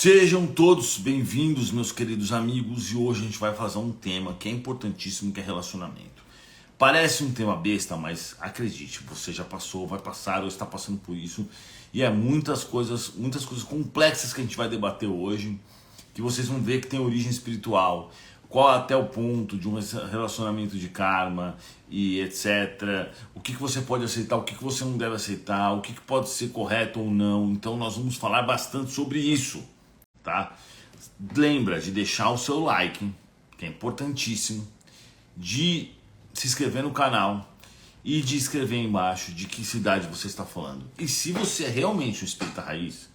Sejam todos bem-vindos, meus queridos amigos, e hoje a gente vai fazer um tema que é importantíssimo, que é relacionamento. Parece um tema besta, mas acredite, você já passou, vai passar ou está passando por isso, e é muitas coisas complexas que a gente vai debater hoje, que vocês vão ver que tem origem espiritual, qual até o ponto de um relacionamento de karma e etc. O que você pode aceitar, o que você não deve aceitar, o que pode ser correto ou não. Então nós vamos falar bastante sobre isso. Tá? Lembra de deixar o seu like, que é importantíssimo, de se inscrever no canal e de escrever aí embaixo de que cidade você está falando. E se você é realmente um espírita raiz,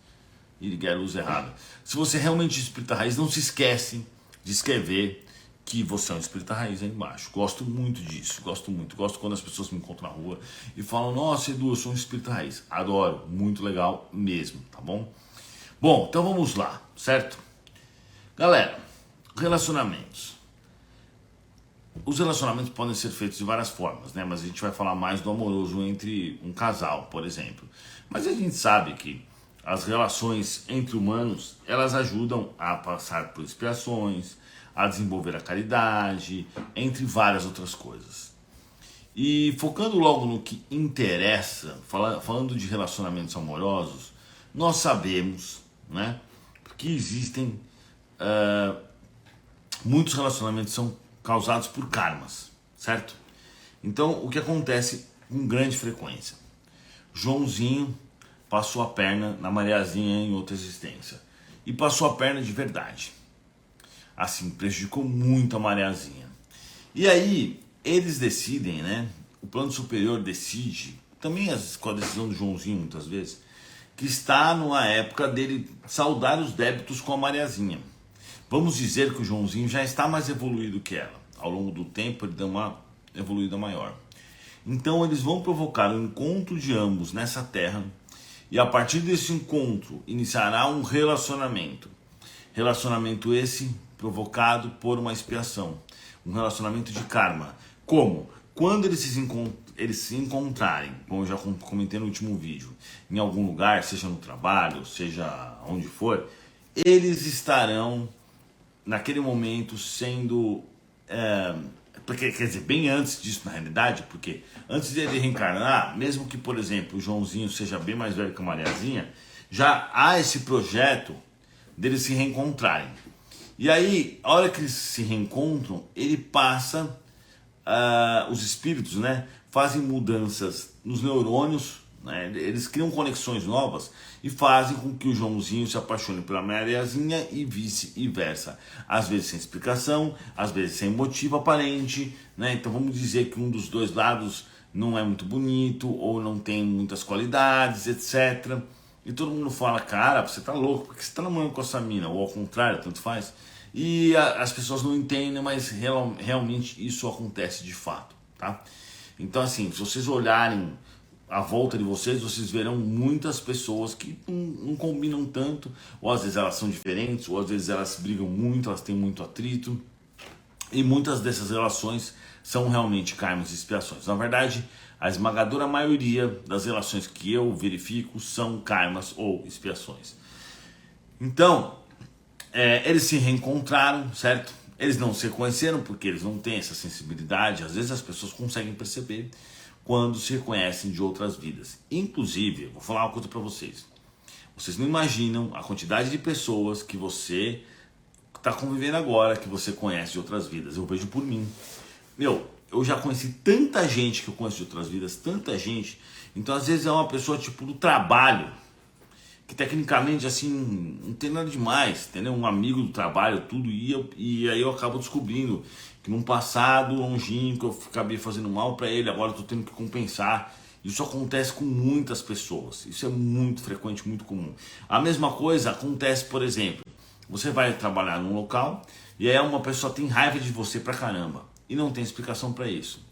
e ligar a luz errada, se você é realmente um espírita raiz, não se esquece de escrever que você é um espírita raiz aí embaixo. Gosto muito disso, gosto quando as pessoas me encontram na rua e falam: nossa, Edu, eu sou um espírita raiz. Adoro, muito legal mesmo, tá bom? Bom, então vamos lá, certo? Galera, relacionamentos. Os relacionamentos podem ser feitos de várias formas, né? Mas a gente vai falar mais do amoroso entre um casal, por exemplo. Mas a gente sabe que as relações entre humanos, elas ajudam a passar por expiações, a desenvolver a caridade, entre várias outras coisas. E focando logo no que interessa, falando de relacionamentos amorosos, nós sabemos, né, que existem muitos relacionamentos são causados por karmas, certo? Então o que acontece com grande frequência? Joãozinho passou a perna na Mariazinha em outra existência e passou a perna de verdade, assim, prejudicou muito a Mariazinha. E aí eles decidem, né, o plano superior decide, também com a decisão do Joãozinho muitas vezes, que está numa época dele saldar os débitos com a Mariazinha. Vamos dizer que o Joãozinho já está mais evoluído que ela. Ao longo do tempo ele deu uma evoluída maior. Então eles vão provocar o encontro de ambos nessa terra, e a partir desse encontro iniciará um relacionamento. Relacionamento esse provocado por uma expiação. Um relacionamento de karma. Como? Quando eles se encontrarem, como eu já comentei no último vídeo, em algum lugar, seja no trabalho, seja onde for, eles estarão naquele momento sendo, quer dizer, bem antes disso na realidade, porque antes dele reencarnar, mesmo que, por exemplo, o Joãozinho seja bem mais velho que a Mariazinha, já há esse projeto deles se reencontrarem. E aí, a hora que eles se reencontram, ele passa, os espíritos, né, fazem mudanças nos neurônios, né, eles criam conexões novas e fazem com que o Joãozinho se apaixone pela Mariazinha e vice-versa. Às vezes sem explicação, às vezes sem motivo aparente, né? Então vamos dizer que um dos dois lados não é muito bonito ou não tem muitas qualidades, etc. E todo mundo fala: cara, você tá louco, porque você tá namorando com essa mina? Ou ao contrário, tanto faz. E as pessoas não entendem, mas realmente isso acontece de fato, tá? Então assim, se vocês olharem à volta de vocês, vocês verão muitas pessoas que não combinam tanto, ou às vezes elas são diferentes, ou às vezes elas brigam muito, elas têm muito atrito, e muitas dessas relações são realmente karmas e expiações. Na verdade, a esmagadora maioria das relações que eu verifico são karmas ou expiações. Então, eles se reencontraram, certo? Eles não se reconheceram porque eles não têm essa sensibilidade. Às vezes as pessoas conseguem perceber quando se reconhecem de outras vidas. Inclusive, eu vou falar uma coisa para vocês. Vocês não imaginam a quantidade de pessoas que você está convivendo agora, que você conhece de outras vidas. Eu vejo por mim. Eu já conheci tanta gente que eu conheço de outras vidas, tanta gente. Então, às vezes é uma pessoa tipo do trabalho, que tecnicamente assim não tem nada demais, entendeu? Um amigo do trabalho, tudo, e aí eu acabo descobrindo que num passado longínquo eu acabei fazendo mal para ele, agora eu tô tendo que compensar. Isso acontece com muitas pessoas, isso é muito frequente, muito comum. A mesma coisa acontece, por exemplo, você vai trabalhar num local e aí uma pessoa tem raiva de você pra caramba e não tem explicação para isso.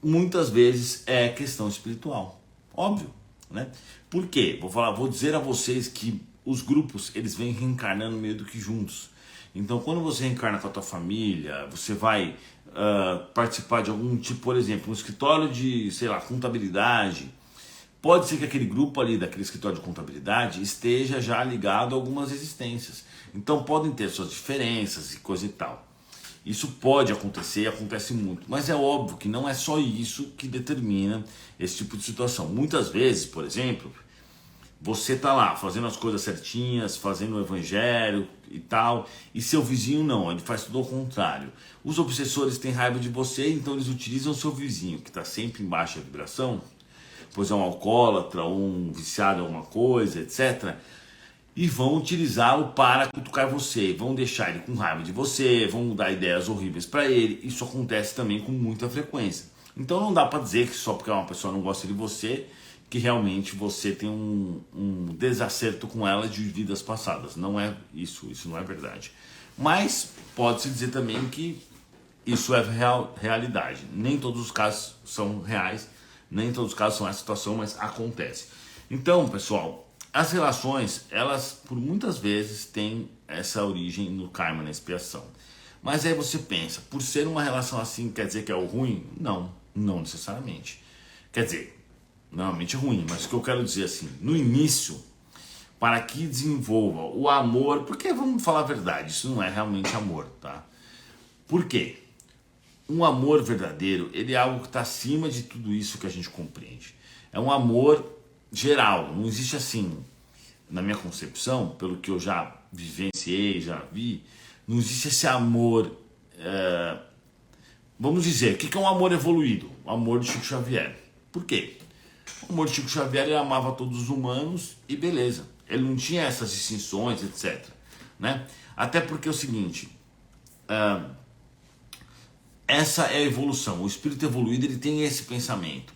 Muitas vezes é questão espiritual, óbvio, né? Por quê? Vou dizer a vocês que os grupos, eles vêm reencarnando meio do que juntos. Então, quando você reencarna com a tua família, você vai participar de algum tipo, por exemplo, um escritório de, sei lá, contabilidade, Pode ser que aquele grupo ali daquele escritório de contabilidade esteja já ligado a algumas existências. Então podem ter suas diferenças e coisa e tal. Isso pode acontecer e acontece muito, mas é óbvio que não é só isso que determina esse tipo de situação. Muitas vezes, por exemplo, você tá lá fazendo as coisas certinhas, fazendo o evangelho e tal, e seu vizinho não, ele faz tudo ao contrário. Os obsessores têm raiva de você, então eles utilizam o seu vizinho, que está sempre em baixa vibração, pois é um alcoólatra ou um viciado em alguma coisa, etc., e vão utilizá-lo para cutucar você, vão deixar ele com raiva de você, vão dar ideias horríveis para ele. Isso acontece também com muita frequência. Então não dá para dizer que só porque uma pessoa não gosta de você, que realmente você tem um desacerto com ela de vidas passadas. Não é isso, isso não é verdade. Mas pode-se dizer também que isso é realidade. Nem todos os casos são reais, nem todos os casos são essa situação, mas acontece. Então, pessoal, as relações, elas por muitas vezes têm essa origem no karma, na expiação. Mas aí você pensa, por ser uma relação assim, quer dizer que é o ruim? Não, não necessariamente. Quer dizer, normalmente é ruim, mas o que eu quero dizer assim, no início, para que desenvolva o amor, porque vamos falar a verdade, isso não é realmente amor, tá? Por quê? Um amor verdadeiro, ele é algo que está acima de tudo isso que a gente compreende. É um amor geral, não existe assim, na minha concepção, pelo que eu já vivenciei, já vi, não existe esse amor, vamos dizer, o que é um amor evoluído? O amor de Chico Xavier. Por quê? O amor de Chico Xavier, ele amava todos os humanos e beleza, ele não tinha essas distinções, etc. Né? Até porque é o seguinte, essa é a evolução, o espírito evoluído ele tem esse pensamento,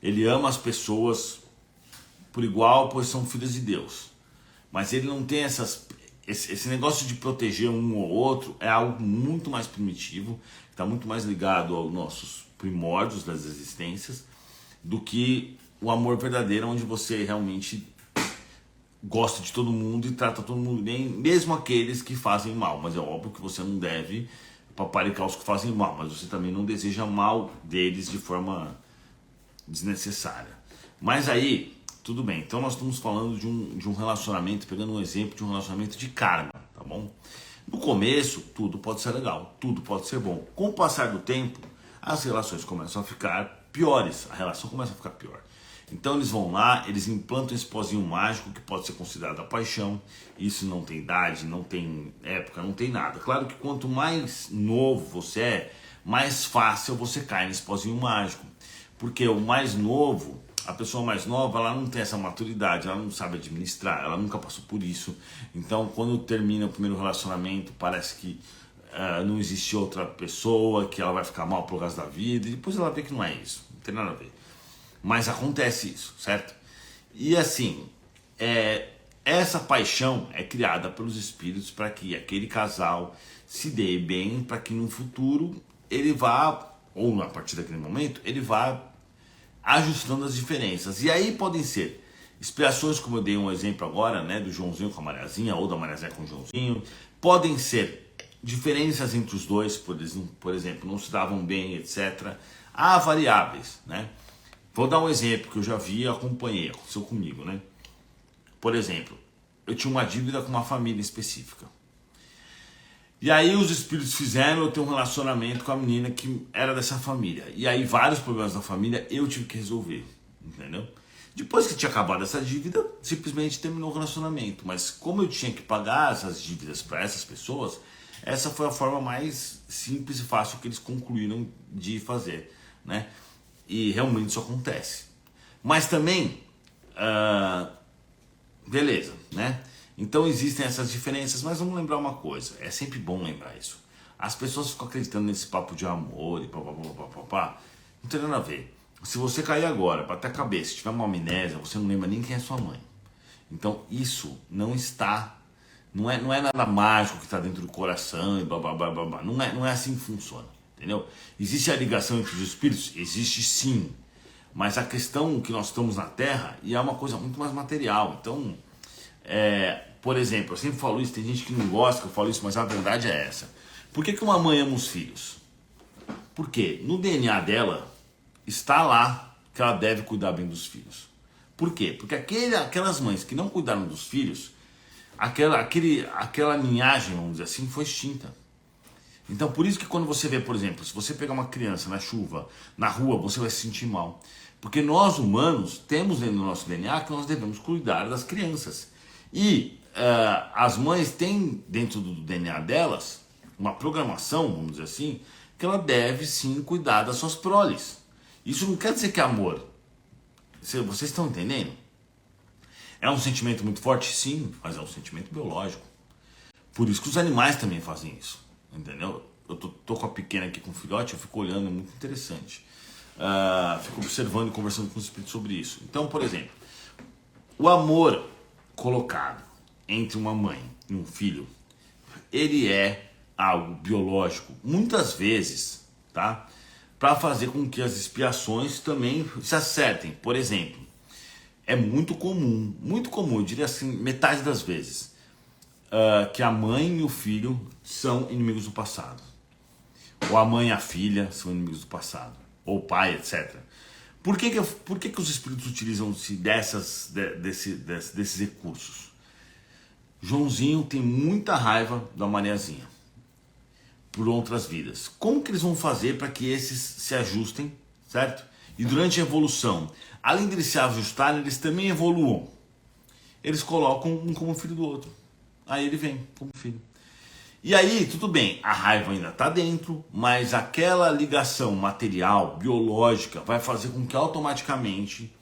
ele ama as pessoas por igual, pois são filhos de Deus. Mas ele não tem esse negócio de proteger um ou outro, é algo muito mais primitivo, está muito mais ligado aos nossos primórdios das existências, do que o amor verdadeiro, onde você realmente gosta de todo mundo e trata todo mundo bem, mesmo aqueles que fazem mal. Mas é óbvio que você não deve paparicar os que fazem mal, mas você também não deseja mal deles de forma desnecessária. Mas aí, tudo bem, então nós estamos falando de um relacionamento, pegando um exemplo de um relacionamento de karma, tá bom? No começo, tudo pode ser legal, tudo pode ser bom. Com o passar do tempo, as relações começam a ficar piores, a relação começa a ficar pior. Então eles vão lá, eles implantam esse pozinho mágico que pode ser considerado a paixão. Isso não tem idade, não tem época, não tem nada. Claro que quanto mais novo você é, mais fácil você cai nesse pozinho mágico. Porque o mais novo, a pessoa mais nova, ela não tem essa maturidade, ela não sabe administrar, ela nunca passou por isso. Então quando termina o primeiro relacionamento, parece que não existe outra pessoa, que ela vai ficar mal pro resto da vida, e depois ela vê que não é isso, não tem nada a ver. Mas acontece isso, certo? E assim, essa paixão é criada pelos espíritos para que aquele casal se dê bem, para que no futuro ele vá, ou a partir daquele momento, ele vá ajustando as diferenças. E aí podem ser expiações, como eu dei um exemplo agora, né, do Joãozinho com a Mariazinha, ou da Mariazinha com o Joãozinho. Podem ser diferenças entre os dois, por exemplo, não se davam bem, etc. Há variáveis, né? Vou dar um exemplo que eu já vi e acompanhei, aconteceu comigo, né? Por exemplo, eu tinha uma dívida com uma família específica. E aí os espíritos fizeram eu ter um relacionamento com a menina que era dessa família. E aí vários problemas da família eu tive que resolver, entendeu? Depois que tinha acabado essa dívida, simplesmente terminou o relacionamento. Mas como eu tinha que pagar essas dívidas para essas pessoas, essa foi a forma mais simples e fácil que eles concluíram de fazer, né? E realmente isso acontece. Mas também, beleza, né? Então existem essas diferenças, mas vamos lembrar uma coisa, é sempre bom lembrar isso. As pessoas ficam acreditando nesse papo de amor e papapá, não tem nada a ver. Se você cair agora, bater a cabeça, se tiver uma amnésia, você não lembra nem quem é sua mãe. Então isso não está, não é nada mágico que está dentro do coração e blá. Não é assim que funciona, entendeu? Existe a ligação entre os espíritos? Existe sim. Mas a questão que nós estamos na Terra e é uma coisa muito mais material. Então, por exemplo, eu sempre falo isso, tem gente que não gosta que eu falo isso, mas a verdade é essa. Por que uma mãe ama os filhos? Porque no DNA dela está lá que ela deve cuidar bem dos filhos. Por quê? Porque aquelas mães que não cuidaram dos filhos, aquela linhagem, vamos dizer assim, foi extinta. Então por isso que quando você vê, por exemplo, se você pegar uma criança na chuva, na rua, você vai se sentir mal. Porque nós humanos temos dentro do nosso DNA que nós devemos cuidar das crianças. E as mães têm dentro do DNA delas uma programação, vamos dizer assim, que ela deve sim cuidar das suas proles. Isso não quer dizer que é amor. Vocês estão entendendo? É um sentimento muito forte, sim, mas é um sentimento biológico. Por isso que os animais também fazem isso, entendeu? Eu tô com a pequena aqui com o filhote, eu fico olhando, é muito interessante. Fico observando e conversando com os espíritos sobre isso. Então, por exemplo, o amor colocado entre uma mãe e um filho, ele é algo biológico, muitas vezes, tá? Para fazer com que as expiações também se acertem. Por exemplo, é muito comum, eu diria assim, metade das vezes, que a mãe e o filho são inimigos do passado. Ou a mãe e a filha são inimigos do passado. Ou o pai, etc. Por que os espíritos utilizam-se desses recursos? Joãozinho tem muita raiva da Mariazinha por outras vidas. Como que eles vão fazer para que esses se ajustem, certo? E durante a evolução, além de eles se ajustarem, eles também evoluam. Eles colocam um como filho do outro. Aí ele vem como filho. E aí, tudo bem, a raiva ainda está dentro, mas aquela ligação material, biológica, vai fazer com que automaticamente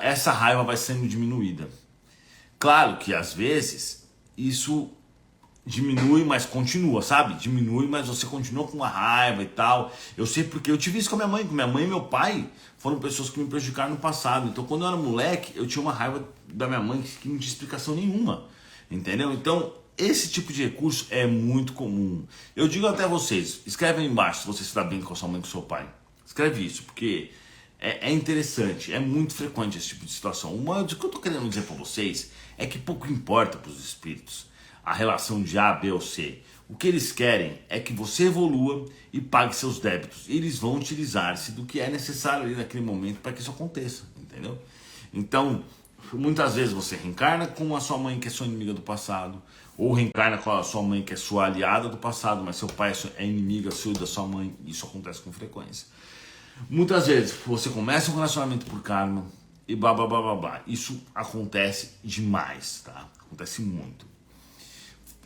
essa raiva vai sendo diminuída. Claro que às vezes isso diminui, mas continua, sabe? Diminui, mas você continua com uma raiva e tal. Eu sei porque eu tive isso com a minha mãe. Com minha mãe e meu pai foram pessoas que me prejudicaram no passado. Então, quando eu era moleque, eu tinha uma raiva da minha mãe que não tinha explicação nenhuma. Entendeu? Então, esse tipo de recurso é muito comum. Eu digo até a vocês, escreve aí embaixo se você se dá bem com a sua mãe e com o seu pai. Escreve isso, porque é interessante, é muito frequente esse tipo de situação. O que eu estou querendo dizer para vocês é que pouco importa para os espíritos a relação de A, B ou C. O que eles querem é que você evolua e pague seus débitos. E eles vão utilizar-se do que é necessário ali naquele momento para que isso aconteça, entendeu? Então, muitas vezes você reencarna com a sua mãe que é sua inimiga do passado, ou reencarna com a sua mãe que é sua aliada do passado, mas seu pai é inimiga sua e da sua mãe. Isso acontece com frequência. Muitas vezes você começa um relacionamento por karma e blá blá blá blá blá. Isso acontece demais, tá? Acontece muito.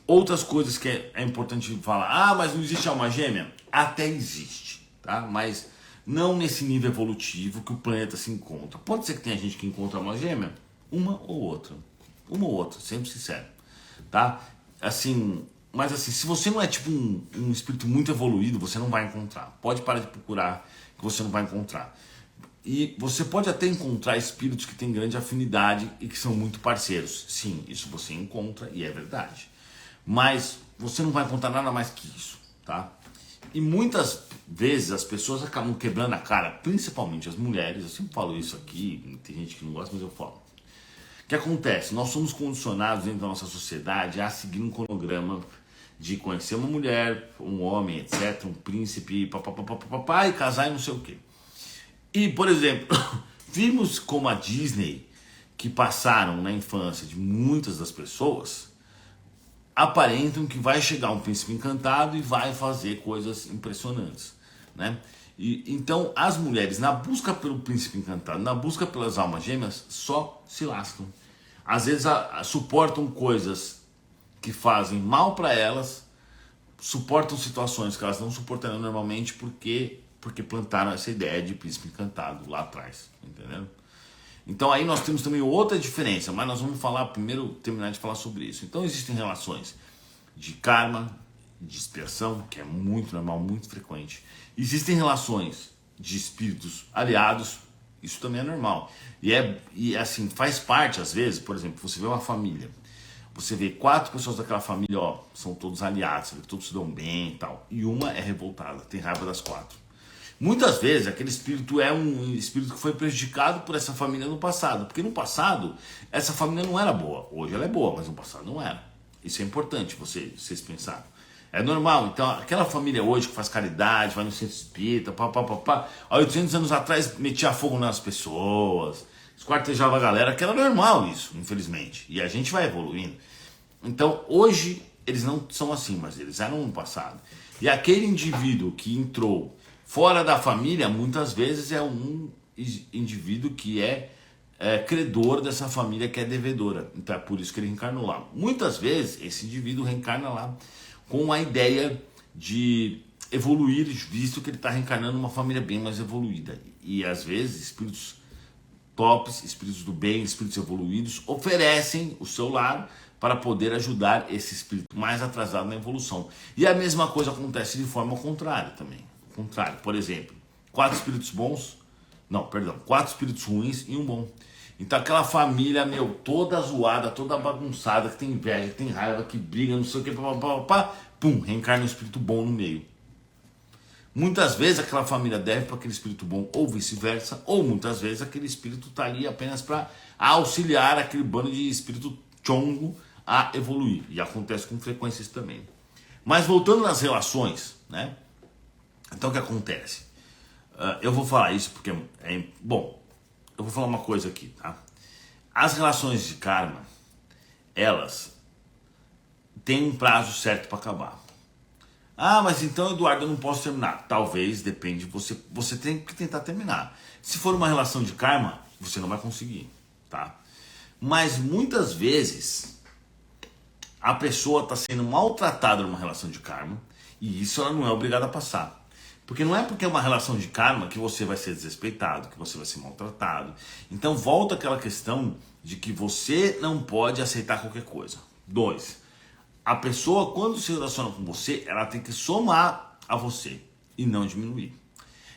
Outras coisas que é importante falar. Mas não existe alma gêmea? Até existe, tá? Mas não nesse nível evolutivo que o planeta se encontra. Pode ser que tenha gente que encontra alma gêmea, uma ou outra, sempre sincero, tá? Assim, mas assim, se você não é tipo um espírito muito evoluído, você não vai encontrar. Pode parar de procurar que você não vai encontrar. E você pode até encontrar espíritos que têm grande afinidade e que são muito parceiros. Sim, isso você encontra e é verdade. Mas você não vai encontrar nada mais que isso, tá? E muitas vezes as pessoas acabam quebrando a cara, principalmente as mulheres. Eu sempre falo isso aqui, tem gente que não gosta, mas eu falo. O que acontece? Nós somos condicionados dentro da nossa sociedade a seguir um cronograma de conhecer uma mulher, um homem, etc, um príncipe, papapá, e casar e não sei o quê. E, por exemplo, vimos como a Disney, que passaram na infância de muitas das pessoas, aparentam que vai chegar um príncipe encantado e vai fazer coisas impressionantes, né? E, então as mulheres, na busca pelo príncipe encantado, na busca pelas almas gêmeas, só se lascam. Às vezes suportam coisas que fazem mal para elas, suportam situações que elas não suportariam normalmente porque plantaram essa ideia de príncipe encantado lá atrás, entendeu? Então aí nós temos também outra diferença, mas nós vamos terminar de falar sobre isso. Então existem relações de karma, de dispersão, que é muito normal, muito frequente. Existem relações de espíritos aliados, isso também é normal. E assim, faz parte às vezes, por exemplo, você vê uma família, você vê 4 pessoas daquela família, são todos aliados, todos se dão bem e tal, e uma é revoltada, tem raiva das 4. Muitas vezes aquele espírito é um espírito que foi prejudicado por essa família no passado. Porque no passado essa família não era boa. Hoje ela é boa, mas no passado não era. Isso é importante vocês pensarem. É normal. Então aquela família hoje que faz caridade, vai no centro espírita, há 800 anos atrás metia fogo nas pessoas, esquartejava a galera, que era normal isso, infelizmente. E a gente vai evoluindo. Então, hoje, eles não são assim, mas eles eram no passado. E aquele indivíduo que entrou fora da família, muitas vezes é um indivíduo que é credor dessa família, que é devedora. Então é por isso que ele reencarnou lá. Muitas vezes esse indivíduo reencarna lá com a ideia de evoluir, visto que ele está reencarnando numa família bem mais evoluída. E às vezes espíritos tops, espíritos do bem, espíritos evoluídos oferecem o seu lar para poder ajudar esse espírito mais atrasado na evolução. E a mesma coisa acontece de forma contrária também. Contrário, por exemplo, 4 espíritos bons, não, perdão, 4 espíritos ruins e um bom. Então aquela família, toda zoada, toda bagunçada, que tem inveja, que tem raiva, que briga, não sei o que, pum, reencarna um espírito bom no meio. Muitas vezes aquela família deve para aquele espírito bom, ou vice-versa, ou muitas vezes aquele espírito está ali apenas para auxiliar aquele bando de espírito chongo a evoluir. E acontece com frequência isso também. Mas voltando nas relações, né? Então o que acontece? Eu vou falar isso porque bom, eu vou falar uma coisa aqui, tá? As relações de karma, elas têm um prazo certo para acabar. Ah, mas então, Eduardo, eu não posso terminar. Talvez, depende, você tem que tentar terminar. Se for uma relação de karma, você não vai conseguir, tá? Mas muitas vezes a pessoa está sendo maltratada numa relação de karma e isso ela não é obrigada a passar. Porque não é porque é uma relação de karma que você vai ser desrespeitado, que você vai ser maltratado. Então volta aquela questão de que você não pode aceitar qualquer coisa. 2. A pessoa, quando se relaciona com você, ela tem que somar a você e não diminuir.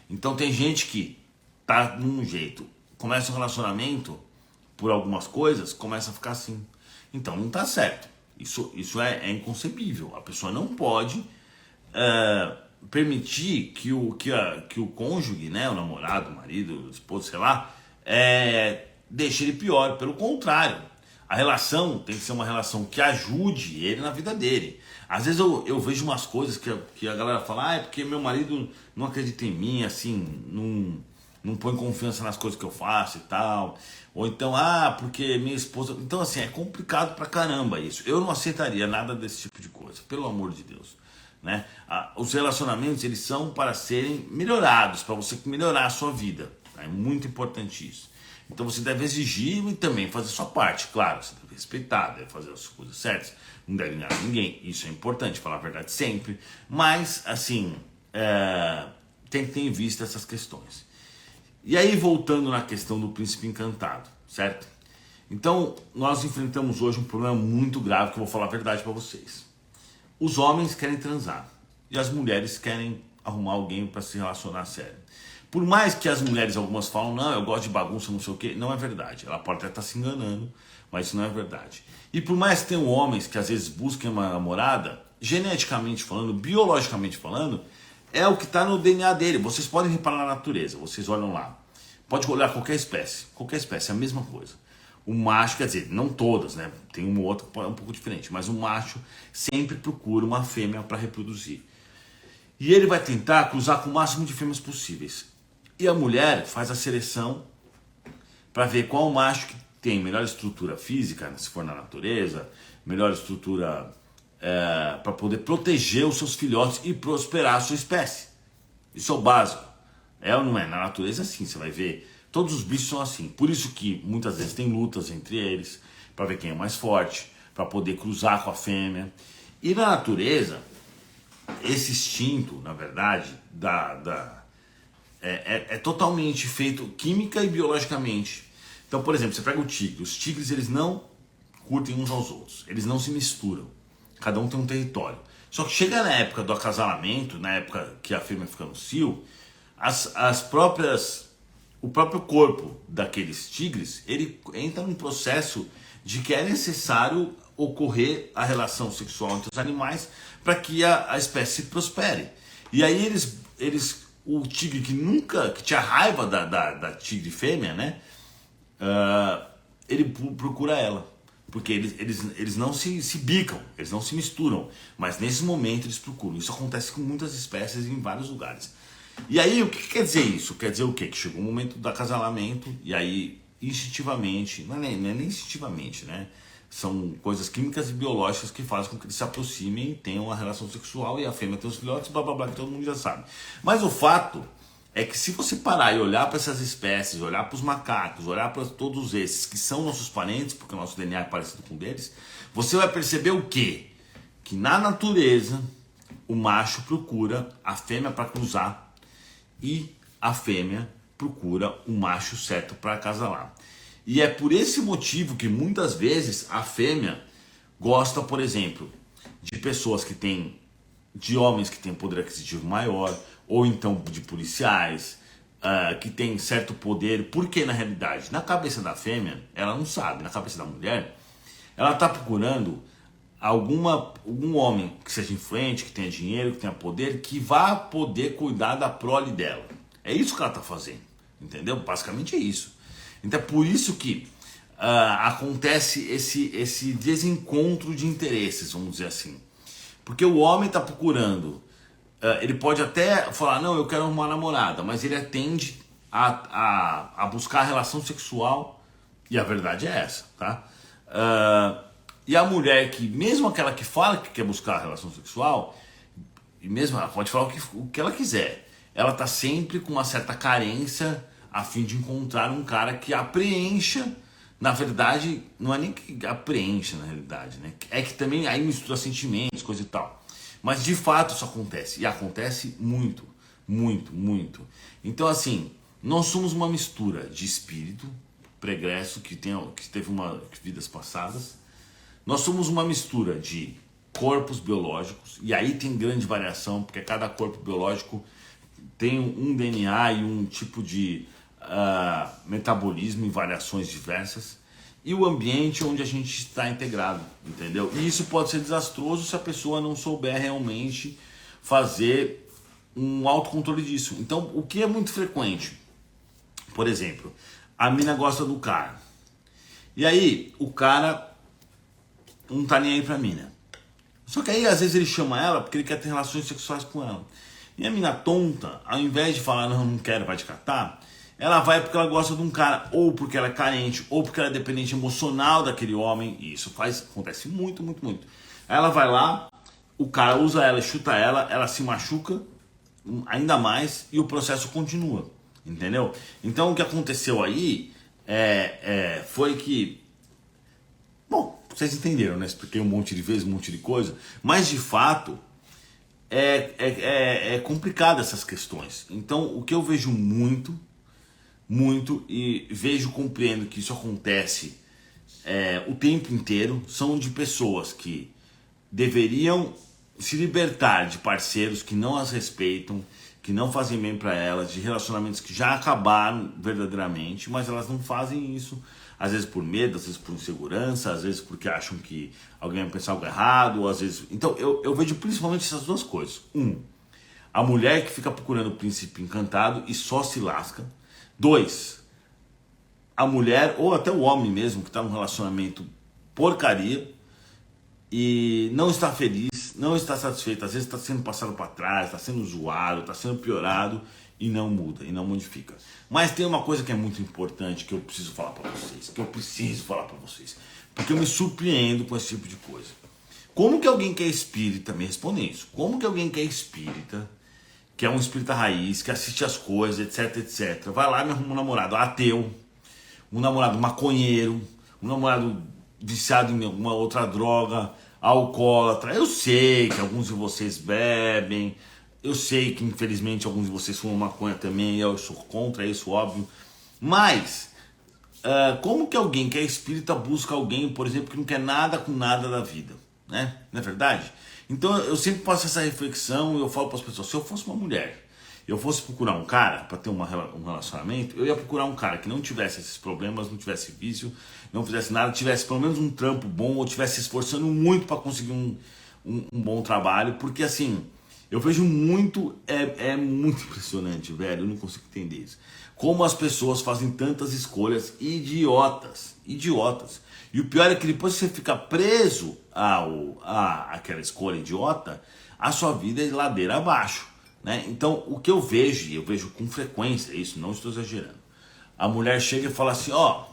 Então tem gente que tá num jeito, começa um relacionamento por algumas coisas, começa a ficar assim. Então não tá certo. Isso é inconcebível. A pessoa não pode permitir que o cônjuge, né, o namorado, o marido, o esposo, sei lá, deixe ele pior. Pelo contrário, a relação tem que ser uma relação que ajude ele na vida dele. Às vezes eu vejo umas coisas que a galera fala, é porque meu marido não acredita em mim, assim, não põe confiança nas coisas que eu faço e tal. Ou então, porque minha esposa... Então, assim, é complicado pra caramba isso. Eu não aceitaria nada desse tipo de coisa, pelo amor de Deus. Né? Os relacionamentos, eles são para serem melhorados, para você melhorar a sua vida. É muito importante isso. Então você deve exigir e também fazer a sua parte. Claro, você deve respeitar, deve fazer as coisas certas, não deve enganar ninguém. Isso é importante, falar a verdade sempre. Mas, assim, tem que ter em vista essas questões. E aí, voltando na questão do príncipe encantado, certo? Então, nós enfrentamos hoje um problema muito grave, que eu vou falar a verdade para vocês. Os homens querem transar e as mulheres querem arrumar alguém para se relacionar a sério. Por mais que as mulheres, algumas falam, não, eu gosto de bagunça, não sei o que, não é verdade. Ela pode até estar se enganando, mas isso não é verdade. E por mais que tenham homens que às vezes busquem uma namorada, geneticamente falando, biologicamente falando, é o que está no DNA dele. Vocês podem reparar na natureza, vocês olham lá. Pode olhar qualquer espécie é a mesma coisa. O macho, quer dizer, não todas, né? Tem uma ou outra que é um pouco diferente, mas o macho sempre procura uma fêmea para reproduzir. E ele vai tentar cruzar com o máximo de fêmeas possíveis. E a mulher faz a seleção para ver qual macho que tem melhor estrutura física, se for na natureza, melhor estrutura para poder proteger os seus filhotes e prosperar a sua espécie. Isso é o básico. É ou não é? Na natureza, sim, você vai ver. Todos os bichos são assim. Por isso que muitas vezes tem lutas entre eles, para ver quem é mais forte, para poder cruzar com a fêmea. E na natureza, esse instinto, na verdade, é totalmente feito química e biologicamente. Então, por exemplo, você pega o tigre. Os tigres, eles não curtem uns aos outros. Eles não se misturam. Cada um tem um território. Só que chega na época do acasalamento, na época que a fêmea fica no cio, o próprio corpo daqueles tigres, ele entra num processo de que é necessário ocorrer a relação sexual entre os animais para que a espécie prospere. E aí o tigre que tinha raiva da tigre fêmea, né? Ele procura ela. Porque eles não se bicam, eles não se misturam. Mas nesse momento eles procuram. Isso acontece com muitas espécies em vários lugares. E aí, o que quer dizer isso? Quer dizer o quê? Que chegou o momento do acasalamento e aí instintivamente, não é nem instintivamente, né? São coisas químicas e biológicas que fazem com que eles se aproximem e tenham uma relação sexual e a fêmea tem os filhotes, blá blá blá, que todo mundo já sabe. Mas o fato é que se você parar e olhar para essas espécies, olhar para os macacos, olhar para todos esses que são nossos parentes, porque o nosso DNA é parecido com o deles, você vai perceber o quê? Que na natureza o macho procura a fêmea para cruzar e a fêmea procura o macho certo para acasalar. E é por esse motivo que muitas vezes a fêmea gosta, por exemplo, de pessoas que têm, de homens que têm poder aquisitivo maior, ou então de policiais, que têm certo poder, porque na realidade, na cabeça da fêmea, ela não sabe, na cabeça da mulher, ela está procurando algum homem que seja influente, que tenha dinheiro, que tenha poder, que vá poder cuidar da prole dela. É isso que ela está fazendo, entendeu? Basicamente é isso. Então é por isso que acontece esse desencontro de interesses, vamos dizer assim. Porque o homem está procurando, ele pode até falar, não, eu quero uma namorada, mas ele tende a buscar a relação sexual, e a verdade é essa, tá? E a mulher que, mesmo aquela que fala que quer buscar a relação sexual, e mesmo ela pode falar o que ela quiser, ela está sempre com uma certa carência a fim de encontrar um cara que a preencha. Na verdade, não é nem que a preencha na realidade, né? É que também aí mistura sentimentos, coisa e tal. Mas de fato isso acontece, e acontece muito, muito, muito. Então nós somos uma mistura de espírito pregresso que teve vidas passadas. Nós somos uma mistura de corpos biológicos, e aí tem grande variação, porque cada corpo biológico tem um DNA e um tipo de metabolismo em variações diversas, e o ambiente onde a gente está integrado, entendeu? E isso pode ser desastroso se a pessoa não souber realmente fazer um autocontrole disso. Então, o que é muito frequente, por exemplo, a mina gosta do cara, e aí o cara não tá nem aí pra mina. Só que aí às vezes ele chama ela porque ele quer ter relações sexuais com ela. E a mina tonta, ao invés de falar não quero, vai te catar, ela vai porque ela gosta de um cara, ou porque ela é carente, ou porque ela é dependente emocional daquele homem. E isso acontece muito, muito, muito. Aí ela vai lá, o cara usa ela, chuta ela se machuca ainda mais e o processo continua, entendeu? Então o que aconteceu aí foi que, bom, vocês entenderam, né? Expliquei um monte de vezes, um monte de coisa, mas de fato é complicado essas questões. Então o que eu vejo muito e compreendo que isso acontece o tempo inteiro, são de pessoas que deveriam se libertar de parceiros que não as respeitam, que não fazem bem para elas, de relacionamentos que já acabaram verdadeiramente, mas elas não fazem isso, às vezes por medo, às vezes por insegurança, às vezes porque acham que alguém vai pensar algo errado, às vezes... Então eu vejo principalmente essas duas coisas. A mulher que fica procurando o príncipe encantado e só se lasca. 2, a mulher, ou até o homem mesmo, que está num relacionamento porcaria e não está feliz, não está satisfeito, às vezes está sendo passado para trás, está sendo zoado, está sendo piorado e não muda, e não modifica. Mas tem uma coisa que é muito importante que eu preciso falar para vocês, porque eu me surpreendo com esse tipo de coisa. Como que alguém que é espírita, me responde isso, como que alguém que é espírita, que é um espírita raiz, que assiste as coisas, etc, etc, vai lá e me arruma um namorado ateu, um namorado maconheiro, um namorado viciado em alguma outra droga, alcoólatra. Eu sei que alguns de vocês bebem, eu sei que infelizmente alguns de vocês fumam maconha também, eu sou contra isso, óbvio, mas como que alguém que é espírita busca alguém, por exemplo, que não quer nada com nada da vida, né? Não é verdade? Então eu sempre faço essa reflexão e eu falo para as pessoas, se eu fosse uma mulher, eu fosse procurar um cara para ter um relacionamento, eu ia procurar um cara que não tivesse esses problemas, não tivesse vício, não fizesse nada, tivesse pelo menos um trampo bom, ou tivesse se esforçando muito para conseguir um bom trabalho, porque assim, eu vejo muito, é muito impressionante, velho, eu não consigo entender isso. Como as pessoas fazem tantas escolhas idiotas. E o pior é que depois que você fica preso àquela escolha idiota, a sua vida é de ladeira abaixo, né? Então o que eu vejo com frequência, isso não estou exagerando, a mulher chega e fala assim, ó,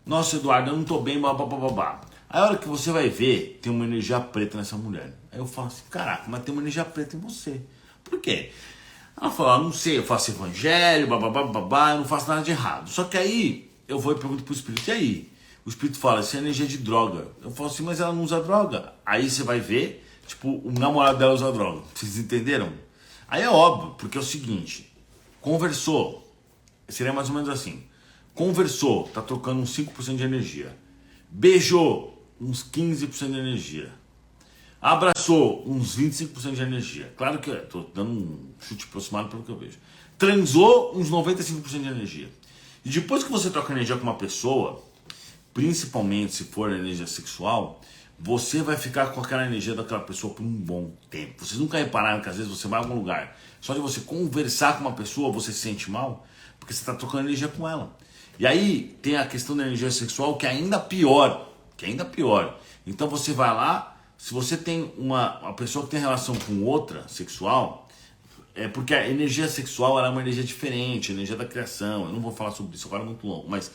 Nossa, Eduardo, eu não tô bem, babá. Aí a hora que você vai ver, tem uma energia preta nessa mulher. Aí eu falo assim, caraca, mas tem uma energia preta em você. Por quê? Ela fala, não sei, eu faço evangelho, babá, eu não faço nada de errado. Só que aí, eu vou e pergunto pro espírito, e aí? O espírito fala, isso é energia de droga. Eu falo assim, mas ela não usa droga. Aí você vai ver, tipo, o namorado dela usa droga. Vocês entenderam? Aí é óbvio, porque é o seguinte, conversou, seria mais ou menos assim, conversou, tá trocando uns 5% de energia. Beijou, uns 15% de energia. Abraçou, uns 25% de energia. Claro que eu tô dando um chute aproximado pelo que eu vejo. Transou, uns 95% de energia. E depois que você troca energia com uma pessoa, principalmente se for energia sexual, você vai ficar com aquela energia daquela pessoa por um bom tempo. Vocês nunca repararam que às vezes você vai a algum lugar, só de você conversar com uma pessoa, você se sente mal, porque você está trocando energia com ela. E aí tem a questão da energia sexual que é ainda pior. Então você vai lá, se você tem uma pessoa que tem relação com outra sexual, é porque a energia sexual ela é uma energia diferente, a energia da criação. Eu não vou falar sobre isso agora, é muito longo, mas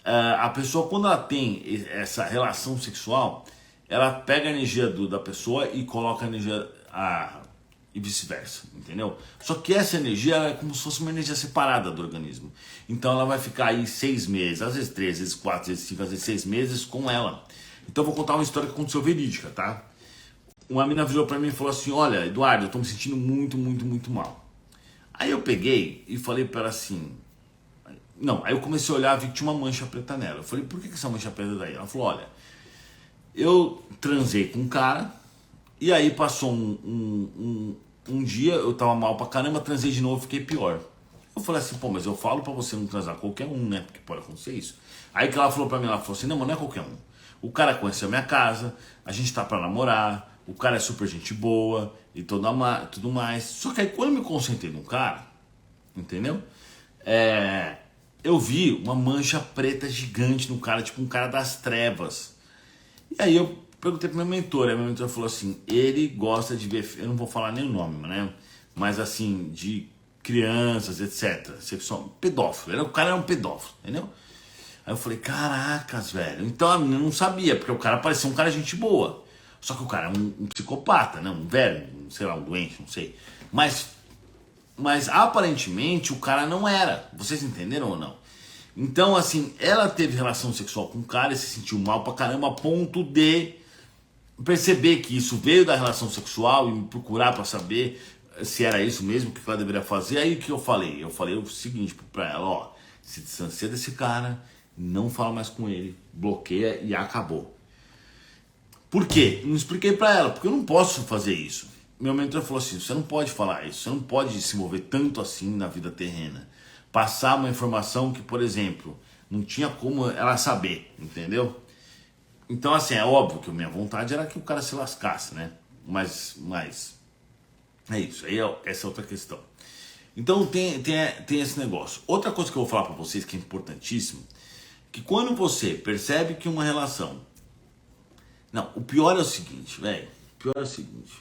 a pessoa, quando ela tem essa relação sexual, ela pega a energia da pessoa e coloca a energia e vice-versa, entendeu? Só que essa energia é como se fosse uma energia separada do organismo. Então ela vai ficar aí 6 meses, às vezes 3, às vezes 4, às vezes 5, às vezes 6 meses com ela. Então eu vou contar uma história que aconteceu verídica, tá? Uma mina virou pra mim e falou assim, olha, Eduardo, eu tô me sentindo muito mal. Aí eu peguei e falei pra ela assim, não, aí eu comecei a olhar, vi que tinha uma mancha preta nela. Eu falei, por que essa mancha preta daí? Ela falou, olha, eu transei com um cara, e aí passou um dia, eu tava mal pra caramba, transei de novo, fiquei pior. Eu falei assim, pô, mas eu falo pra você não transar com qualquer um, né? Porque pode acontecer isso. Aí que ela falou pra mim, ela falou assim, não, mas não é qualquer um. O cara conheceu a minha casa, a gente tá pra namorar, o cara é super gente boa e tudo mais. Só que aí quando eu me concentrei no cara, entendeu? Eu vi uma mancha preta gigante no cara, tipo um cara das trevas. E aí eu perguntei pra minha mentora, a minha mentora falou assim, ele gosta de ver, eu não vou falar nem o nome, né? Mas assim, de crianças, etc. Sexual, pedófilo, o cara era um pedófilo, entendeu? Aí eu falei, caracas, velho. Então a menina não sabia, porque o cara parecia um cara de gente boa. Só que o cara é um psicopata, né? Um velho, sei lá, um doente, não sei. Mas aparentemente o cara não era. Vocês entenderam ou não? Então, assim, ela teve relação sexual com o cara e se sentiu mal pra caramba, a ponto de perceber que isso veio da relação sexual e me procurar pra saber se era isso mesmo que ela deveria fazer. Aí o que eu falei? Eu falei o seguinte pra ela, ó, se distancia desse cara, não fala mais com ele, bloqueia e acabou. Por quê? Não expliquei pra ela, porque eu não posso fazer isso. Meu mentor falou assim, você não pode falar isso, você não pode se mover tanto assim na vida terrena. Passar uma informação que, por exemplo, não tinha como ela saber, entendeu? Então, assim, é óbvio que a minha vontade era que o cara se lascasse, né? Mas é isso, aí essa é outra questão. Então tem esse negócio. Outra coisa que eu vou falar pra vocês que é importantíssimo, que quando você percebe que uma relação... Não, o pior é o seguinte, velho, o pior é o seguinte,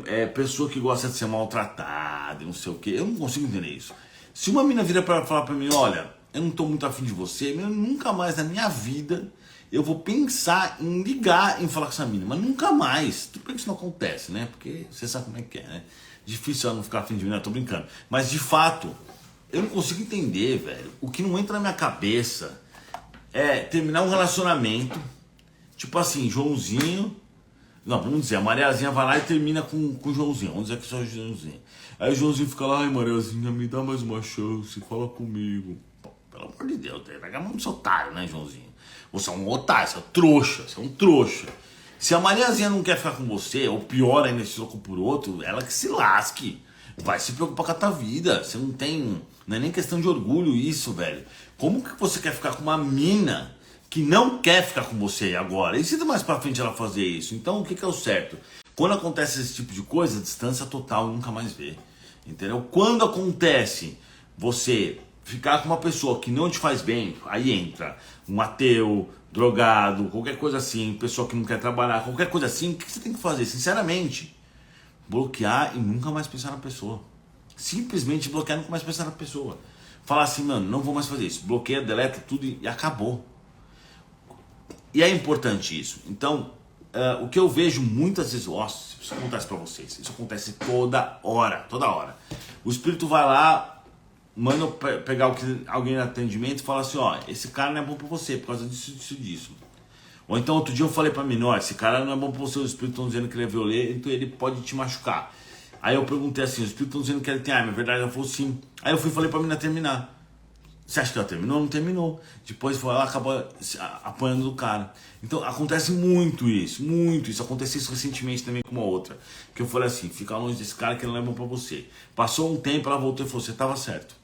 é pessoa que gosta de ser maltratada, não sei o que, eu não consigo entender isso. Se uma mina vira pra falar pra mim, olha, eu não tô muito afim de você, eu nunca mais na minha vida eu vou pensar em ligar, em falar com essa mina, mas nunca mais. Tudo bem que isso não acontece, né? Porque você sabe como é que é, né? Difícil ela não ficar afim de mim, eu tô brincando. Mas de fato, eu não consigo entender, velho. O que não entra na minha cabeça é terminar um relacionamento, tipo assim, Joãozinho. Não, vamos dizer, a Mariazinha vai lá e termina com o Joãozinho. Vamos dizer que só o Joãozinho. Aí o Joãozinho fica lá, ai Mariazinha, me dá mais uma chance, fala comigo. Pô, pelo amor de Deus, pega a mão do seu otário, né, Joãozinho? Você é um otário, você é um trouxa. Se a Mariazinha não quer ficar com você, ou pior ainda, se trocou por outro, ela que se lasque. Vai se preocupar com a tua vida. Você não tem... Não é nem questão de orgulho isso, velho. Como que você quer ficar com uma mina que não quer ficar com você agora? E se mais pra frente ela fazer isso? Então o que é o certo? Quando acontece esse tipo de coisa, distância total, nunca mais vê. Entendeu? Quando acontece você ficar com uma pessoa que não te faz bem, aí entra um ateu, drogado, qualquer coisa assim, pessoa que não quer trabalhar, qualquer coisa assim, o que você tem que fazer? Sinceramente, bloquear e nunca mais pensar na pessoa. Simplesmente bloquear e nunca mais pensar na pessoa. Falar assim, mano, não vou mais fazer isso. Bloqueia, deleta tudo e acabou. E é importante isso. Então, o que eu vejo muitas vezes, nossa, isso acontece pra vocês, isso acontece toda hora. O espírito vai lá, manda eu pegar alguém no atendimento e fala assim, ó, esse cara não é bom pra você, por causa disso. Ou então outro dia eu falei pra mim, ó, esse cara não é bom pra você, os espíritos estão dizendo que ele é violento, ele pode te machucar. Aí eu perguntei assim, os espíritos estão dizendo que ele tem arma, é verdade? Ela falou sim. Aí eu fui e falei pra mim não terminar. Você acha que ela terminou? Não terminou. Depois ela acaba apanhando do cara. Então acontece muito isso. Aconteceu isso recentemente também com uma outra. Que eu falei assim, fica longe desse cara que ele não é bom pra você. Passou um tempo, ela voltou e falou, você tava certo.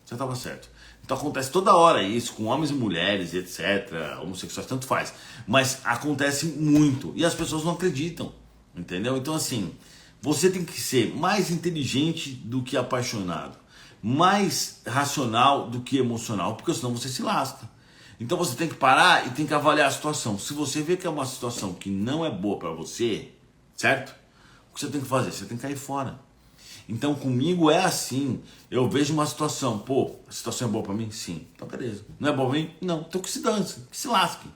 Então acontece toda hora isso, com homens e mulheres, etc. Homossexuais, tanto faz. Mas acontece muito. E as pessoas não acreditam. Entendeu? Então assim, você tem que ser mais inteligente do que apaixonado. Mais racional do que emocional, porque senão você se lasca. Então você tem que parar e tem que avaliar a situação. Se você vê que é uma situação que não é boa pra você, certo? O que você tem que fazer? Você tem que cair fora. Então comigo é assim, eu vejo uma situação, pô, a situação é boa pra mim? Sim, então beleza. Não é boa pra mim? Não, então que se dane, que se lasque,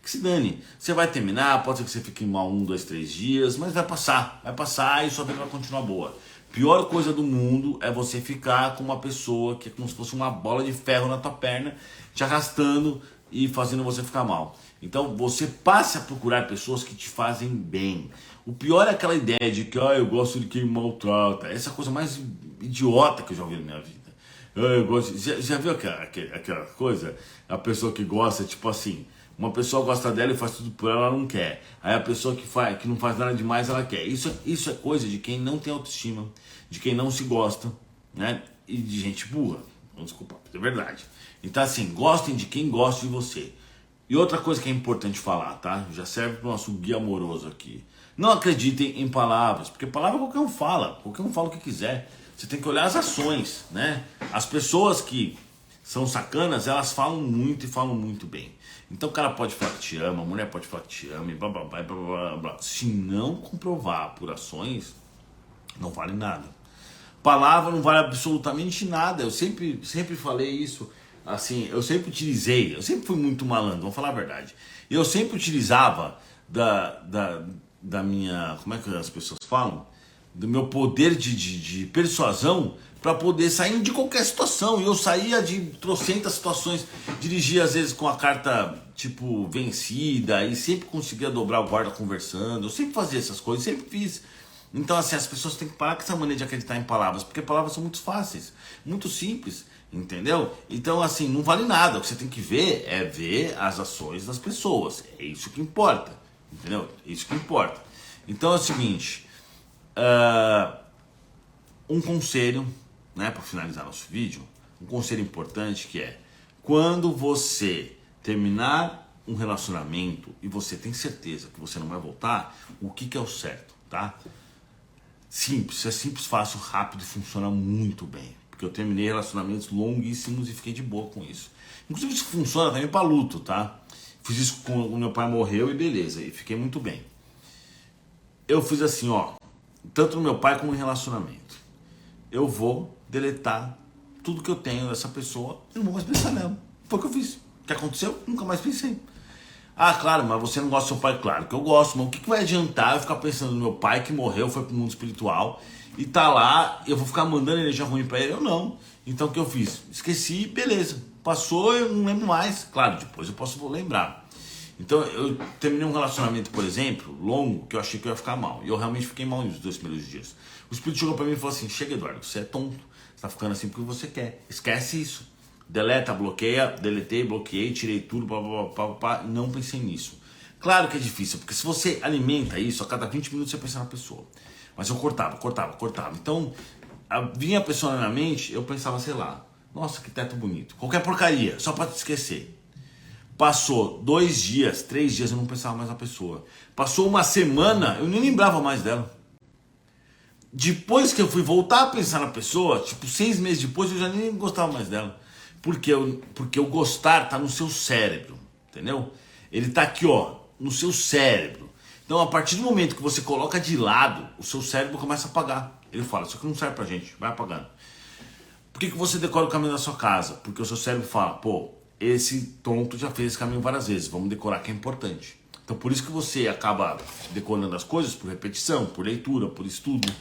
que se dane. Você vai terminar, pode ser que você fique mal 1, 2, 3 dias, mas vai passar e sua vida vai continuar boa. Pior coisa do mundo é você ficar com uma pessoa que é como se fosse uma bola de ferro na tua perna, te arrastando e fazendo você ficar mal. Então você passe a procurar pessoas que te fazem bem. O pior é aquela ideia de que eu gosto de quem maltrata. Essa é a coisa mais idiota que eu já ouvi na minha vida. Eu gosto. Já viu aquela coisa? A pessoa que gosta, tipo assim, uma pessoa gosta dela e faz tudo por ela, ela não quer. Aí a pessoa que não faz nada demais, ela quer. Isso é coisa de quem não tem autoestima, de quem não se gosta, né? E de gente burra. Vamos desculpar, é verdade. Então assim, gostem de quem gosta de você. E outra coisa que é importante falar, tá? Já serve para o nosso guia amoroso aqui. Não acreditem em palavras, porque palavra qualquer um fala o que quiser. Você tem que olhar as ações, né? As pessoas que são sacanas, elas falam muito e falam muito bem. Então o cara pode falar que te ama, a mulher pode falar que te ama e blá blá blá blá blá blá. Se não comprovar por ações, não vale nada. Palavra não vale absolutamente nada. Eu sempre falei isso, assim, eu sempre fui muito malandro, vamos falar a verdade. Eu sempre utilizava da minha, como é que as pessoas falam? Do meu poder de persuasão para poder sair de qualquer situação. E eu saía de trocentas situações, dirigia às vezes com a carta tipo vencida e sempre conseguia dobrar o guarda conversando. Eu sempre fazia essas coisas, sempre fiz. Então assim, as pessoas têm que parar com essa maneira de acreditar em palavras, porque palavras são muito fáceis, muito simples, entendeu? Então assim, não vale nada. O que você tem que ver é ver as ações das pessoas. É isso que importa, entendeu? É isso que importa. Então é o seguinte, um conselho, né, para finalizar nosso vídeo, um conselho importante que é: quando você terminar um relacionamento e você tem certeza que você não vai voltar, o que é o certo, tá? Simples, é simples, fácil, rápido e funciona muito bem. Porque eu terminei relacionamentos longuíssimos e fiquei de boa com isso. Inclusive isso funciona também para luto, tá? Fiz isso quando meu pai morreu e beleza, e fiquei muito bem. Eu fiz assim, ó, tanto no meu pai como em relacionamento. Eu vou deletar tudo que eu tenho dessa pessoa e não vou mais pensar nela. Foi o que eu fiz. O que aconteceu? Nunca mais pensei. Ah, claro, mas você não gosta do seu pai? Claro que eu gosto, mas o que vai adiantar eu ficar pensando no meu pai que morreu, foi pro mundo espiritual e tá lá, eu vou ficar mandando energia ruim pra ele? Eu não. Então o que eu fiz? Esqueci, beleza. Passou, eu não lembro mais. Claro, depois eu posso lembrar. Então eu terminei um relacionamento, por exemplo, longo, que eu achei que eu ia ficar mal. E eu realmente fiquei mal nos 2 primeiros dias. O espírito chegou pra mim e falou assim: chega, Eduardo, você é tonto. Você tá ficando assim porque você quer. Esquece isso. Deleta, bloqueia, deletei, bloqueei, tirei tudo, não pensei nisso. Claro que é difícil, porque se você alimenta isso, a cada 20 minutos você pensa na pessoa. Mas eu cortava. Então, vinha a pessoa na minha mente, eu pensava, sei lá, nossa, que teto bonito. Qualquer porcaria, só pra te esquecer. Passou 2 dias, 3 dias, eu não pensava mais na pessoa. Passou uma semana, eu nem lembrava mais dela. Depois que eu fui voltar a pensar na pessoa, tipo 6 meses depois, eu já nem gostava mais dela. Porque o gostar tá no seu cérebro, entendeu? Ele tá aqui, ó, no seu cérebro. Então, a partir do momento que você coloca de lado, o seu cérebro começa a apagar. Ele fala, isso aqui não serve pra gente, vai apagando. Por que você decora o caminho da sua casa? Porque o seu cérebro fala, pô, esse tonto já fez esse caminho várias vezes, vamos decorar que é importante. Então por isso que você acaba decorando as coisas por repetição, por leitura, por estudo.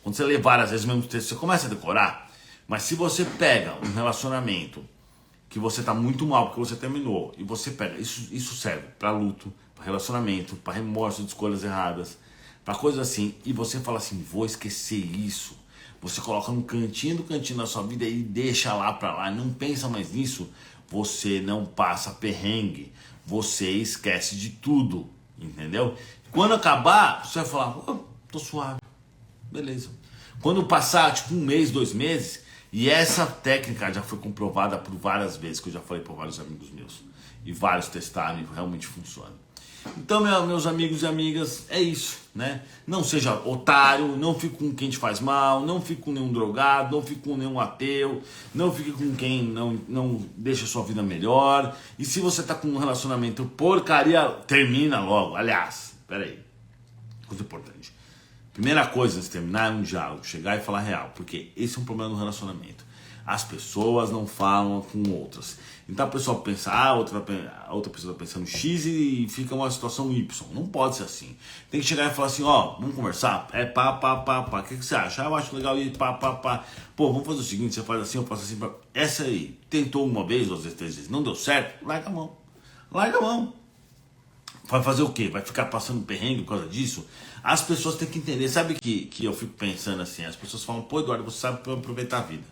Quando você lê várias vezes o mesmo texto, você começa a decorar. Mas se você pega um relacionamento que você tá muito mal porque você terminou, e você pega, isso serve para luto, para relacionamento, para remorso de escolhas erradas, para coisas assim, e você fala assim, vou esquecer isso. Você coloca no cantinho do cantinho da sua vida e deixa lá para lá, não pensa mais nisso, você não passa perrengue, você esquece de tudo, entendeu? Quando acabar, você vai falar, oh, tô suave, beleza. Quando passar tipo um mês, 2 meses, e essa técnica já foi comprovada por várias vezes, que eu já falei para vários amigos meus, e vários testaram e realmente funciona. Então, meus amigos e amigas, é isso, né? Não seja otário, não fique com quem te faz mal, não fique com nenhum drogado, não fique com nenhum ateu, não fique com quem não deixa a sua vida melhor. E se você tá com um relacionamento porcaria, termina logo. Aliás, peraí, coisa importante. Primeira coisa antes de terminar é um diálogo, chegar e falar real, porque esse é um problema no relacionamento. As pessoas não falam com outras. Então a pessoa pensa A, a outra pessoa está pensando X e fica uma situação Y. Não pode ser assim. Tem que chegar e falar assim, ó, vamos conversar? É pá. O que você acha? Ah, eu acho legal ir pá. Pô, vamos fazer o seguinte, você faz assim, eu faço assim. Essa aí, tentou uma vez, 2 vezes, 3 vezes, não deu certo? Larga a mão. Larga a mão. Vai fazer o quê? Vai ficar passando perrengue por causa disso? As pessoas têm que entender. Sabe que eu fico pensando assim? As pessoas falam, pô, Eduardo, você sabe aproveitar a vida.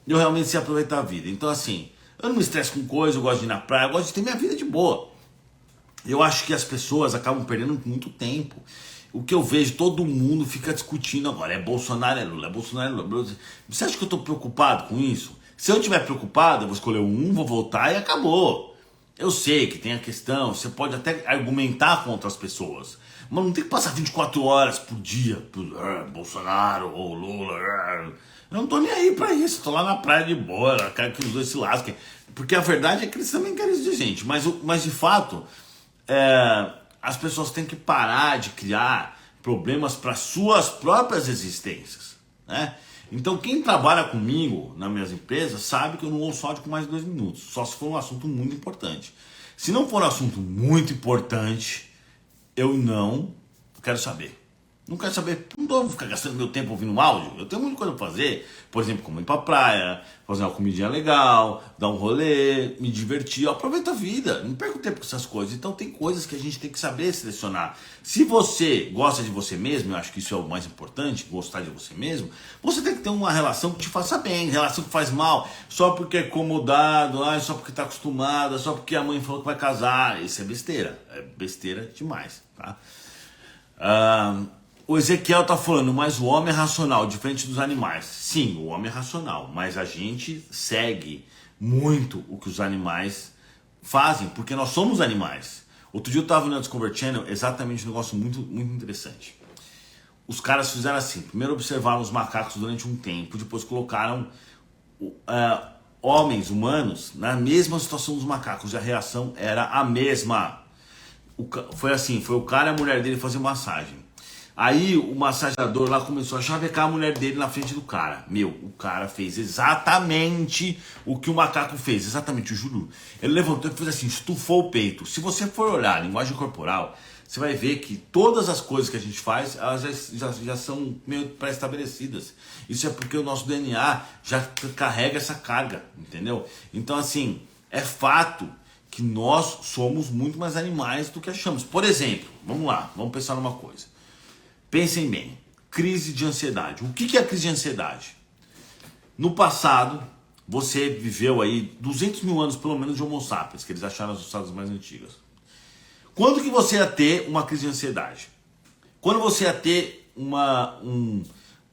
Eu realmente sei aproveitar a vida. Então assim, eu não me estresso com coisa, eu gosto de ir na praia, eu gosto de ter minha vida de boa. Eu acho que as pessoas acabam perdendo muito tempo. O que eu vejo, todo mundo fica discutindo agora, é Bolsonaro, é Lula, é Bolsonaro, é Lula. Você acha que eu estou preocupado com isso? Se eu estiver preocupado, eu vou escolher um, vou votar e acabou. Eu sei que tem a questão, você pode até argumentar contra as pessoas, mas não tem que passar 24 horas por dia por Bolsonaro ou Lula. Eu não tô nem aí pra isso, tô lá na praia de boa, eu quero que os dois se lasquem. Porque a verdade é que eles também querem isso de gente, mas de fato, as pessoas têm que parar de criar problemas para suas próprias existências, né? Então quem trabalha comigo nas minhas empresas sabe que eu não ouço áudio com mais de 2 minutos, só se for um assunto muito importante. Se não for um assunto muito importante, eu não quero saber. Não quero saber, não vou ficar gastando meu tempo ouvindo um áudio. Eu tenho muita coisa pra fazer. Por exemplo, como ir pra praia, fazer uma comidinha legal, dar um rolê, me divertir. Eu aproveito a vida, não perco tempo com essas coisas. Então tem coisas que a gente tem que saber selecionar. Se você gosta de você mesmo, eu acho que isso é o mais importante, gostar de você mesmo, você tem que ter uma relação que te faça bem, relação que faz mal, só porque é acomodado, só porque tá acostumada, só porque a mãe falou que vai casar. Isso é besteira demais, tá? O Ezequiel tá falando, mas o homem é racional, diferente dos animais. Sim, o homem é racional, mas a gente segue muito o que os animais fazem, porque nós somos animais. Outro dia eu tava no Discovery Channel, exatamente um negócio muito, muito interessante. Os caras fizeram assim, primeiro observaram os macacos durante um tempo, depois colocaram homens, humanos, na mesma situação dos macacos, e a reação era a mesma. Foi assim, foi o cara e a mulher dele fazer massagem. Aí o massageador lá começou a chavecar a mulher dele na frente do cara. O cara fez exatamente o que o macaco fez, exatamente, eu juro. Ele levantou e fez assim, estufou o peito. Se você for olhar a linguagem corporal, você vai ver que todas as coisas que a gente faz, elas já são meio pré-estabelecidas. Isso é porque o nosso DNA já carrega essa carga, entendeu? Então assim, é fato que nós somos muito mais animais do que achamos. Por exemplo, vamos lá, vamos pensar numa coisa. Pensem bem, crise de ansiedade. O que é a crise de ansiedade? No passado, você viveu aí 200 mil anos pelo menos de Homo sapiens, que eles acharam as ossadas mais antigas. Quando que você ia ter uma crise de ansiedade? Quando você ia ter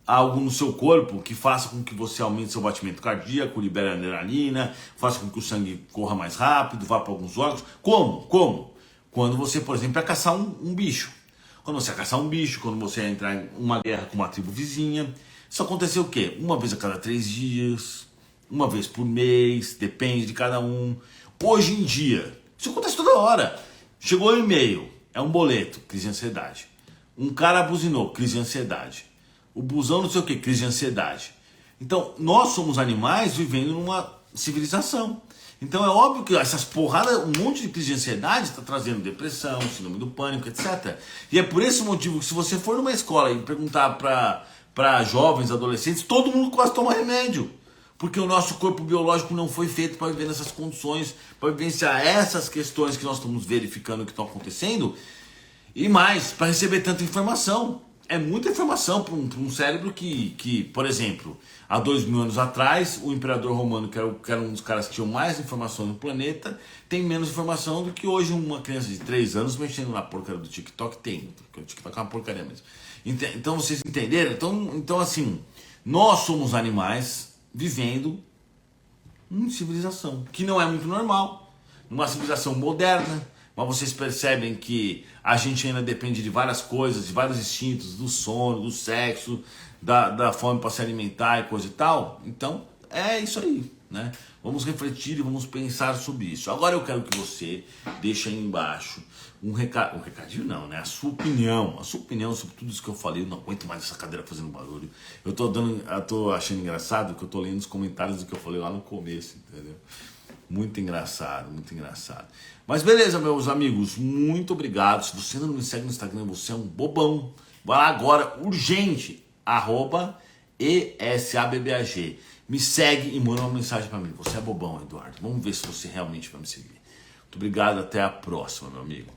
algo no seu corpo que faça com que você aumente seu batimento cardíaco, libere adrenalina, faça com que o sangue corra mais rápido, vá para alguns órgãos. Como? Quando você, por exemplo, ia caçar um bicho. Quando você ia caçar um bicho, quando você ia entrar em uma guerra com uma tribo vizinha. Isso aconteceu o quê? Uma vez a cada 3 dias, uma vez por mês, depende de cada um. Hoje em dia, isso acontece toda hora. Chegou um e-mail, é um boleto, crise de ansiedade. Um cara buzinou, crise de ansiedade. O busão não sei o que, crise de ansiedade. Então, nós somos animais vivendo numa civilização. Então é óbvio que essas porradas, um monte de crise de ansiedade está trazendo depressão, síndrome do pânico, etc. E é por esse motivo que se você for numa escola e perguntar para jovens, adolescentes, todo mundo quase toma remédio. Porque o nosso corpo biológico não foi feito para viver nessas condições, para vivenciar essas questões que nós estamos verificando que estão acontecendo. E mais, para receber tanta informação. É muita informação para um cérebro que, por exemplo, há 2000 anos atrás, o imperador romano, que era um dos caras que tinham mais informação no planeta, tem menos informação do que hoje uma criança de 3 anos mexendo na porcaria do TikTok tem. Porque o TikTok é uma porcaria mesmo. Então vocês entenderam? Então assim, nós somos animais vivendo em civilização, que não é muito normal, numa civilização moderna. Mas vocês percebem que a gente ainda depende de várias coisas, de vários instintos, do sono, do sexo, da fome para se alimentar e coisa e tal. Então, é isso aí, né? Vamos refletir e vamos pensar sobre isso. Agora eu quero que você deixe aí embaixo um recadinho não, né? A sua opinião sobre tudo isso que eu falei. Eu não aguento mais essa cadeira fazendo barulho. Eu tô achando engraçado que eu tô lendo os comentários do que eu falei lá no começo, entendeu? Muito engraçado, muito engraçado. Mas beleza, meus amigos, muito obrigado. Se você ainda não me segue no Instagram, você é um bobão. Vai lá agora, urgente, @ESABBAG. Me segue e manda uma mensagem pra mim. Você é bobão, Eduardo. Vamos ver se você realmente vai me seguir. Muito obrigado, até a próxima, meu amigo.